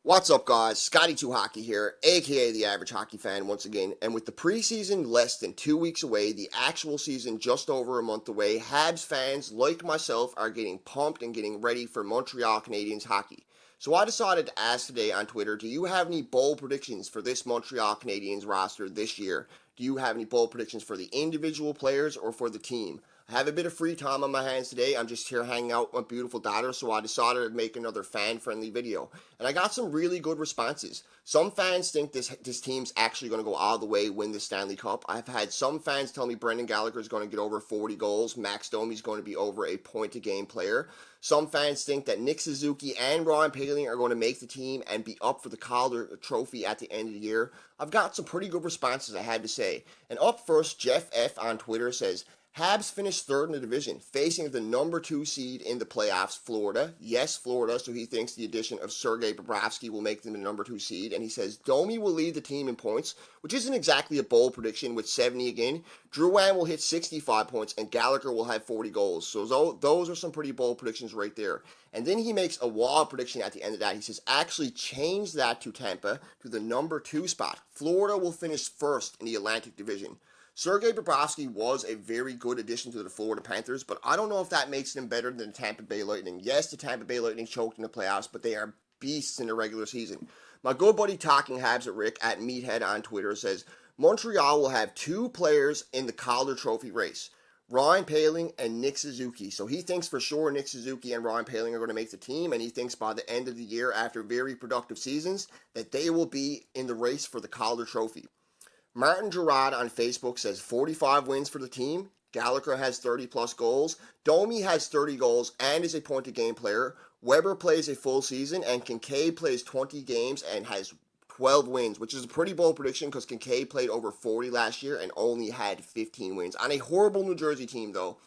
What's up, guys? Scotty 2 Hockey here, aka the average hockey fan, once again. And with the preseason less than 2 weeks away, the actual season just over a month away, Habs fans like myself are getting pumped and getting ready for Montreal Canadiens hockey. So I decided to ask today on Twitter, do you have any bold predictions for this Montreal Canadiens roster this year? Do you have any bold predictions for the individual players or for the team? I have a bit of free time on my hands today. I'm just here hanging out with my beautiful daughter, so I decided to make another fan-friendly video. And I got some really good responses. Some fans think this team's actually going to go all the way, win the Stanley Cup. I've had some fans tell me Brendan Gallagher is going to get over 40 goals. Max Domi's going to be over a point-a-game player. Some fans think that Nick Suzuki and Ryan Poehling are going to make the team and be up for the Calder Trophy at the end of the year. I've got some pretty good responses, I had to say. And up first, Jeff F. on Twitter says, Habs finished third in the division, facing the number 2 seed in the playoffs, Florida. Yes, Florida, so he thinks the addition of Sergei Bobrovsky will make them the number 2 seed. And he says Domi will lead the team in points, which isn't exactly a bold prediction with 70 again. Drouin will hit 65 points, and Gallagher will have 40 goals. So those are some pretty bold predictions right there. And then he makes a wild prediction at the end of that. He says, actually change that to Tampa to the number 2 spot. Florida will finish first in the Atlantic Division. Sergei Bobrovsky was a very good addition to the Florida Panthers, but I don't know if that makes them better than the Tampa Bay Lightning. Yes, the Tampa Bay Lightning choked in the playoffs, but they are beasts in the regular season. My good buddy Talking Habs at Rick at Meathead on Twitter says Montreal will have 2 players in the Calder Trophy race, Ryan Poehling and Nick Suzuki. So he thinks for sure Nick Suzuki and Ryan Poehling are going to make the team, and he thinks by the end of the year, after very productive seasons, that they will be in the race for the Calder Trophy. Martin Gerard on Facebook says 45 wins for the team. Gallagher has 30 plus goals. Domi has 30 goals and is a point a game player. Weber plays a full season, and Kincaid plays 20 games and has 12 wins, which is a pretty bold prediction because Kincaid played over 40 last year and only had 15 wins on a horrible New Jersey team, though.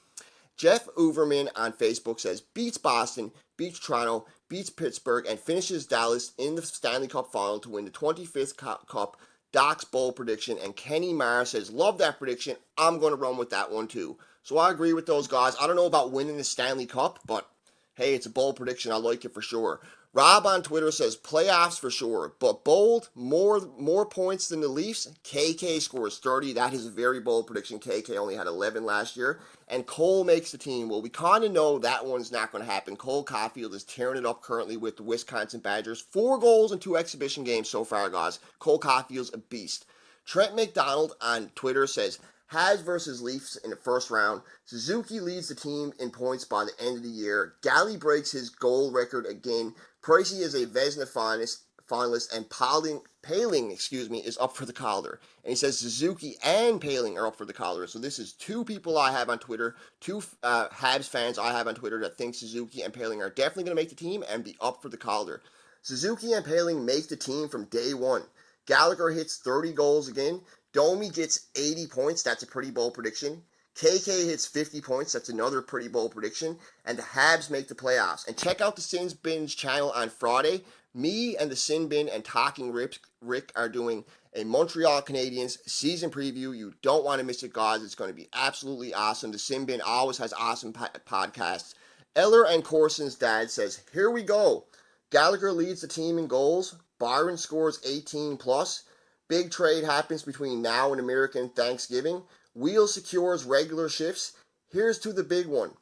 Jeff Overman on Facebook says beats Boston, beats Toronto, beats Pittsburgh, and finishes Dallas in the Stanley Cup final to win the 25th Cup. Doc's bold prediction, and Kenny Marr says, love that prediction. I'm going to run with that one too. So I agree with those guys. I don't know about winning the Stanley Cup, but hey, it's a bold prediction. I like it for sure. Rob on Twitter says playoffs for sure, but bold, more points than the Leafs. KK scores 30. That is a very bold prediction. KK only had 11 last year. And Cole makes the team. Well, we kind of know that one's not going to happen. Cole Caulfield is tearing it up currently with the Wisconsin Badgers. 4 goals in 2 exhibition games so far, guys. Cole Caulfield's a beast. Trent McDonald on Twitter says, Habs versus Leafs in the first round. Suzuki leads the team in points by the end of the year. Galley breaks his goal record again. Pricey is a Vezina finalist, and Poehling, is up for the Calder. And he says Suzuki and Poehling are up for the Calder. So this is 2 people I have on Twitter, 2 Habs fans I have on Twitter that think Suzuki and Poehling are definitely going to make the team and be up for the Calder. Suzuki and Poehling make the team from day one. Gallagher hits 30 goals again. Domi gets 80 points. That's a pretty bold prediction. KK hits 50 points. That's another pretty bold prediction. And the Habs make the playoffs. And check out the Sins Bin's channel on Friday. Me and the Sin Bin and Talking Rick are doing a Montreal Canadiens season preview. You don't want to miss it, guys. It's going to be absolutely awesome. The Sin Bin always has awesome podcasts. Eller and Corson's dad says, here we go. Gallagher leads the team in goals. Byron scores 18 plus. Big trade happens between now and American Thanksgiving. Wheel secures regular shifts. Here's to the big one.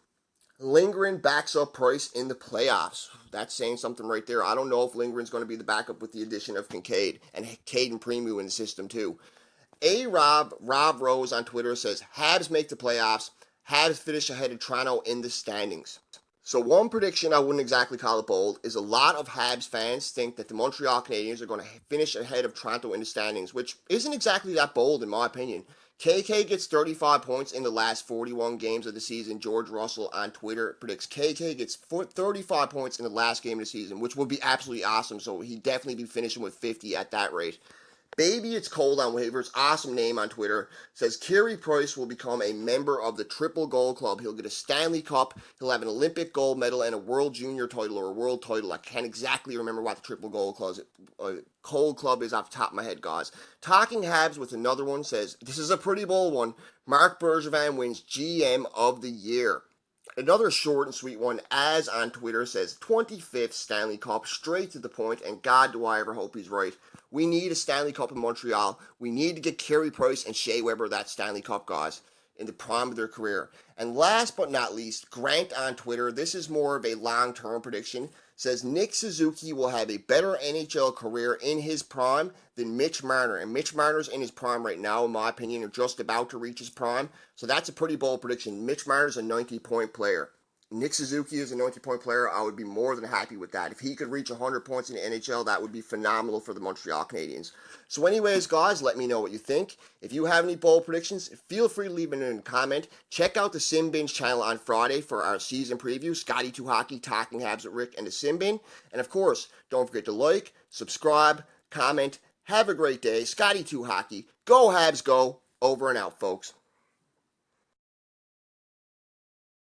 Lindgren backs up Price in the playoffs. That's saying something right there. I don't know if Lindgren's going to be the backup with the addition of Kincaid and Caden Premu in the system too. Rob Rose on Twitter says, Habs make the playoffs. Habs finish ahead of Toronto in the standings. So one prediction I wouldn't exactly call it bold is a lot of Habs fans think that the Montreal Canadiens are going to finish ahead of Toronto in the standings, which isn't exactly that bold in my opinion. KK gets 35 points in the last 41 games of the season. George Russell on Twitter predicts KK gets 35 points in the last game of the season, which would be absolutely awesome. So he'd definitely be finishing with 50 at that rate. Baby It's Cold on Waivers, awesome name on Twitter, says Carey Price will become a member of the Triple Gold Club. He'll get a Stanley Cup, he'll have an Olympic gold medal, and a World Junior title or a World title. I can't exactly remember what the Triple Gold Club is off the top of my head, guys. Talking Habs with another one says, this is a pretty bold one. Marc Bergevin wins GM of the Year. Another short and sweet one, as on Twitter, says 25th Stanley Cup, straight to the point, and God do I ever hope he's right. We need a Stanley Cup in Montreal. We need to get Carey Price and Shea Weber that Stanley Cup, guys, in the prime of their career. And last but not least, Grant on Twitter, this is more of a long-term prediction, says Nick Suzuki will have a better NHL career in his prime than Mitch Marner. And Mitch Marner's in his prime right now, in my opinion, or just about to reach his prime. So that's a pretty bold prediction. Mitch Marner's a 90-point player. Nick Suzuki is a 90-point player. I would be more than happy with that. If he could reach 100 points in the NHL, that would be phenomenal for the Montreal Canadiens. So anyways, guys, let me know what you think. If you have any bold predictions, feel free to leave it in a comment. Check out the Sim Binge channel on Friday for our season preview. Scotty 2 Hockey, Talking Habs with Rick, and the Sim Bin. And of course, don't forget to like, subscribe, comment. Have a great day. Scotty 2 Hockey. Go Habs, go. Over and out, folks.